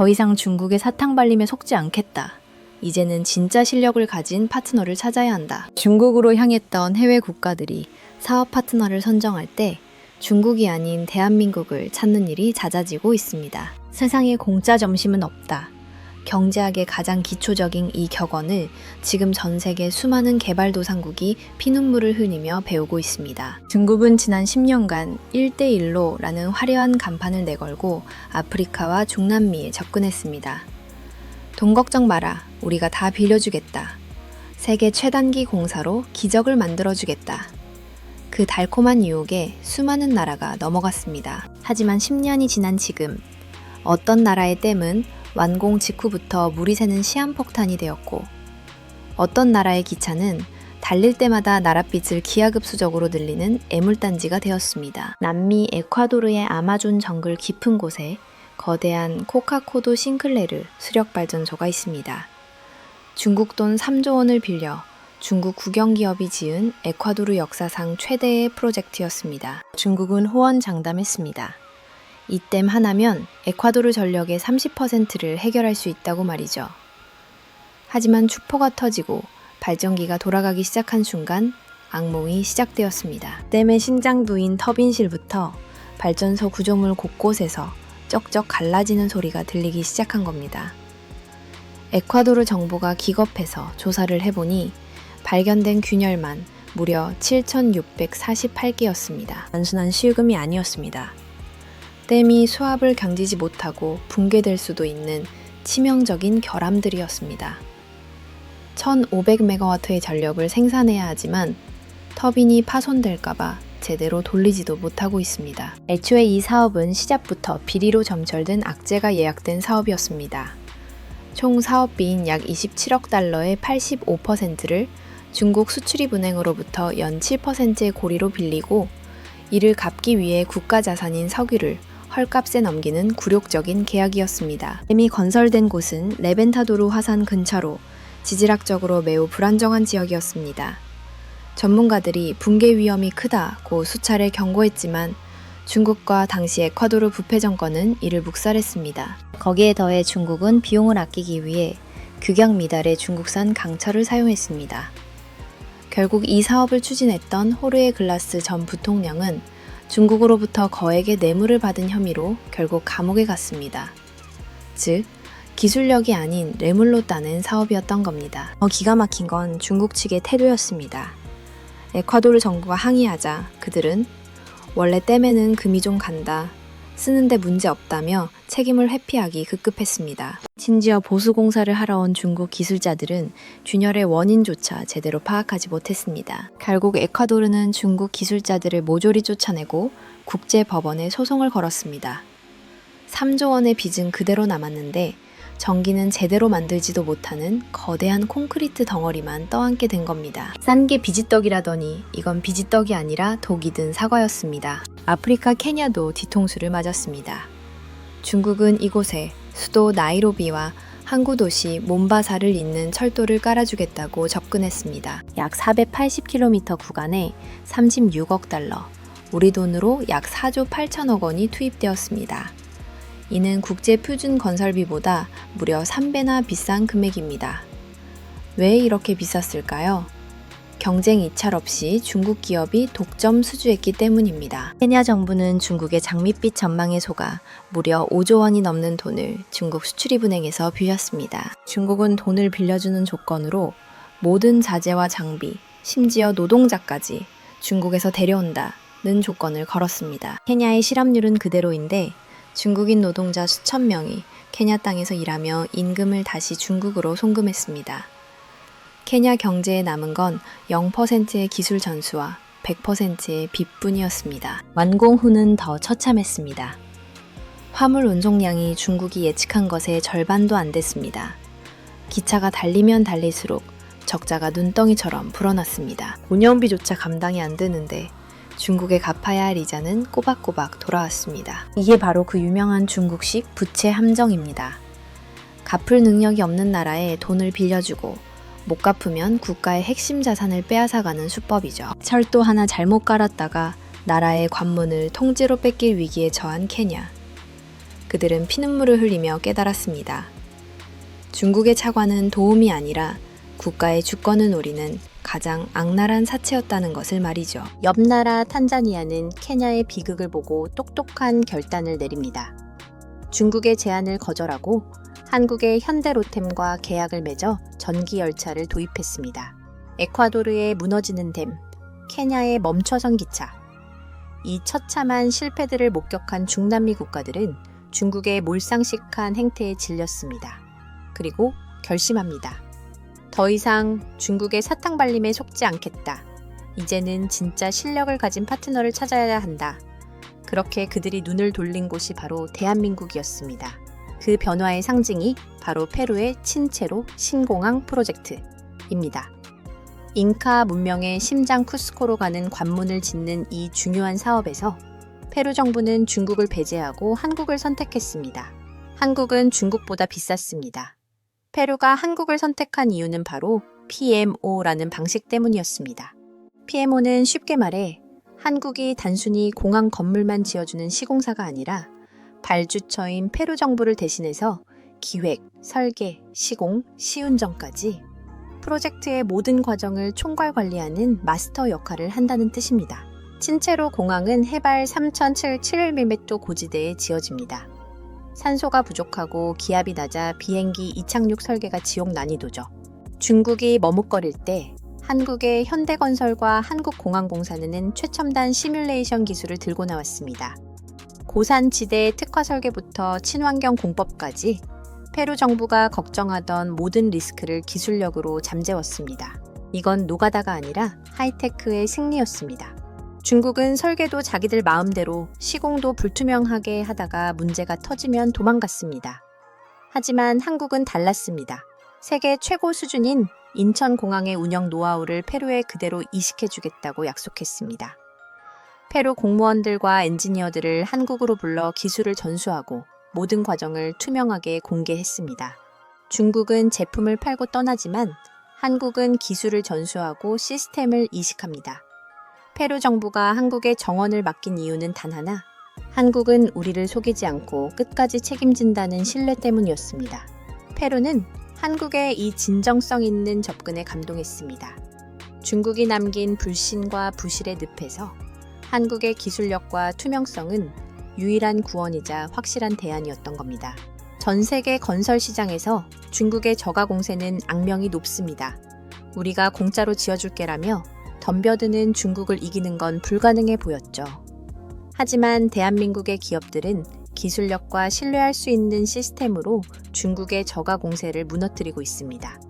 더 이상 중국의 사탕발림에 속지 않겠다. 이제는 진짜 실력을 가진 파트너를 찾아야 한다. 중국으로 향했던 해외 국가들이 사업 파트너를 선정할 때 중국이 아닌 대한민국을 찾는 일이 잦아지고 있습니다. 세상에 공짜 점심은 없다. 경제학의 가장 기초적인 이 격언을 지금 전 세계 수많은 개발도상국이 피눈물을 흘리며 배우고 있습니다. 중국은 지난 10년간 1대1로라는 화려한 간판을 내걸고 아프리카와 중남미에 접근했습니다. 돈 걱정 마라. 우리가 다 빌려주겠다. 세계 최단기 공사로 기적을 만들어주겠다. 그 달콤한 유혹에 수많은 나라가 넘어갔습니다. 하지만 10년이 지난 지금 어떤 나라의 댐은 완공 직후부터 물이 새는 시한폭탄이 되었고 어떤 나라의 기차는 달릴 때마다 나랏빛을 기하급수적으로 늘리는 애물단지가 되었습니다. 남미 에콰도르의 아마존 정글 깊은 곳에 거대한 코카코도 싱클레르 수력발전소가 있습니다. 중국 돈 3조 원을 빌려 중국 국영기업이 지은 에콰도르 역사상 최대의 프로젝트였습니다. 중국은 호언장담했습니다. 이 댐 하나면 에콰도르 전력의 30%를 해결할 수 있다고 말이죠. 하지만 축포가 터지고 발전기가 돌아가기 시작한 순간 악몽이 시작되었습니다. 댐의 신장부인 터빈실부터 발전소 구조물 곳곳에서 쩍쩍 갈라지는 소리가 들리기 시작한 겁니다. 에콰도르 정부가 기겁해서 조사를 해보니 발견된 균열만 무려 7,648개였습니다. 단순한 시우금이 아니었습니다. 댐이 수압을 견디지 못하고 붕괴될 수도 있는 치명적인 결함들이었습니다. 1,500메가와트의 전력을 생산해야 하지만 터빈이 파손될까봐 제대로 돌리지도 못하고 있습니다. 애초에 이 사업은 시작부터 비리로 점철된 악재가 예약된 사업이었습니다. 총 사업비인 약 27억 달러의 85%를 중국 수출입은행으로부터 연 7%의 고리로 빌리고 이를 갚기 위해 국가 자산인 석유를 헐값에 넘기는 굴욕적인 계약이었습니다. 댐이 건설된 곳은 레벤타도르 화산 근처로 지질학적으로 매우 불안정한 지역이었습니다. 전문가들이 붕괴 위험이 크다고 수차례 경고했지만 중국과 당시 에콰도르 부패 정권은 이를 묵살했습니다. 거기에 더해 중국은 비용을 아끼기 위해 규격 미달의 중국산 강철을 사용했습니다. 결국 이 사업을 추진했던 호르에 글라스 전 부통령은 중국으로부터 거액의 뇌물을 받은 혐의로 결국 감옥에 갔습니다. 즉, 기술력이 아닌 뇌물로 따낸 사업이었던 겁니다. 더 기가 막힌 건 중국 측의 태도였습니다. 에콰도르 정부가 항의하자 그들은 원래 댐에는 금이 좀 간다. 쓰는데 문제 없다며 책임을 회피하기 급급했습니다. 심지어 보수공사를 하러 온 중국 기술자들은 균열의 원인조차 제대로 파악하지 못했습니다. 결국 에콰도르는 중국 기술자들을 모조리 쫓아내고 국제법원에 소송을 걸었습니다. 3조 원의 빚은 그대로 남았는데 전기는 제대로 만들지도 못하는 거대한 콘크리트 덩어리만 떠안게 된 겁니다. 싼 게 비지떡이라더니 이건 비지떡이 아니라 독이 든 사과였습니다. 아프리카 케냐도 뒤통수를 맞았습니다. 중국은 이곳에 수도 나이로비와 항구 도시 몬바사를 잇는 철도를 깔아주겠다고 접근했습니다. 약 480km 구간에 36억 달러, 우리 돈으로 약 4조 8천억 원이 투입되었습니다. 이는 국제 표준 건설비보다 무려 3배나 비싼 금액입니다. 왜 이렇게 비쌌을까요? 경쟁 이찰 없이 중국 기업이 독점 수주했기 때문입니다. 케냐 정부는 중국의 장밋빛 전망에 속아 무려 5조 원이 넘는 돈을 중국 수출입은행에서 빌렸습니다. 중국은 돈을 빌려주는 조건으로 모든 자재와 장비, 심지어 노동자까지 중국에서 데려온다는 조건을 걸었습니다. 케냐의 실업률은 그대로인데 중국인 노동자 수천 명이 케냐 땅에서 일하며 임금을 다시 중국으로 송금했습니다. 케냐 경제에 남은 건 0%의 기술 전수와 100%의 빚뿐이었습니다. 완공 후는 더 처참했습니다. 화물 운송량이 중국이 예측한 것의 절반도 안 됐습니다. 기차가 달리면 달릴수록 적자가 눈덩이처럼 불어났습니다. 운영비조차 감당이 안 되는데 중국에 갚아야 할 이자는 꼬박꼬박 돌아왔습니다. 이게 바로 그 유명한 중국식 부채 함정입니다. 갚을 능력이 없는 나라에 돈을 빌려주고 못 갚으면 국가의 핵심 자산을 빼앗아가는 수법이죠. 철도 하나 잘못 깔았다가 나라의 관문을 통째로 뺏길 위기에 처한 케냐. 그들은 피눈물을 흘리며 깨달았습니다. 중국의 차관은 도움이 아니라 국가의 주권을 노리는 가장 악랄한 사체였다는 것을 말이죠. 옆 나라 탄자니아는 케냐의 비극을 보고 똑똑한 결단을 내립니다. 중국의 제안을 거절하고 한국의 현대로템과 계약을 맺어 전기 열차를 도입했습니다. 에콰도르의 무너지는 댐, 케냐의 멈춰선 기차. 이 처참한 실패들을 목격한 중남미 국가들은 중국의 몰상식한 행태에 질렸습니다. 그리고 결심합니다. 더 이상 중국의 사탕 발림에 속지 않겠다. 이제는 진짜 실력을 가진 파트너를 찾아야 한다. 그렇게 그들이 눈을 돌린 곳이 바로 대한민국이었습니다. 그 변화의 상징이 바로 페루의 친체로 신공항 프로젝트입니다. 잉카 문명의 심장 쿠스코로 가는 관문을 짓는 이 중요한 사업에서 페루 정부는 중국을 배제하고 한국을 선택했습니다. 한국은 중국보다 비쌌습니다. 페루가 한국을 선택한 이유는 바로 PMO라는 방식 때문이었습니다. PMO는 쉽게 말해 한국이 단순히 공항 건물만 지어주는 시공사가 아니라 발주처인 페루 정부를 대신해서 기획, 설계, 시공, 시운전까지 프로젝트의 모든 과정을 총괄 관리하는 마스터 역할을 한다는 뜻입니다. 친체로 공항은 해발 3,711m 고지대에 지어집니다. 산소가 부족하고 기압이 낮아 비행기 이착륙 설계가 지옥 난이도죠. 중국이 머뭇거릴 때 한국의 현대건설과 한국공항공사는 최첨단 시뮬레이션 기술을 들고 나왔습니다. 고산지대 특화 설계부터 친환경 공법까지 페루 정부가 걱정하던 모든 리스크를 기술력으로 잠재웠습니다. 이건 노가다가 아니라 하이테크의 승리였습니다. 중국은 설계도 자기들 마음대로 시공도 불투명하게 하다가 문제가 터지면 도망갔습니다. 하지만 한국은 달랐습니다. 세계 최고 수준인 인천공항의 운영 노하우를 페루에 그대로 이식해주겠다고 약속했습니다. 페루 공무원들과 엔지니어들을 한국으로 불러 기술을 전수하고 모든 과정을 투명하게 공개했습니다. 중국은 제품을 팔고 떠나지만 한국은 기술을 전수하고 시스템을 이식합니다. 페루 정부가 한국에 정원을 맡긴 이유는 단 하나, 한국은 우리를 속이지 않고 끝까지 책임진다는 신뢰 때문이었습니다. 페루는 한국의 이 진정성 있는 접근에 감동했습니다. 중국이 남긴 불신과 부실의 늪에서 한국의 기술력과 투명성은 유일한 구원이자 확실한 대안이었던 겁니다. 전 세계 건설 시장에서 중국의 저가 공세는 악명이 높습니다. 우리가 공짜로 지어줄게라며 덤벼드는 중국을 이기는 건 불가능해 보였죠. 하지만 대한민국의 기업들은 기술력과 신뢰할 수 있는 시스템으로 중국의 저가 공세를 무너뜨리고 있습니다.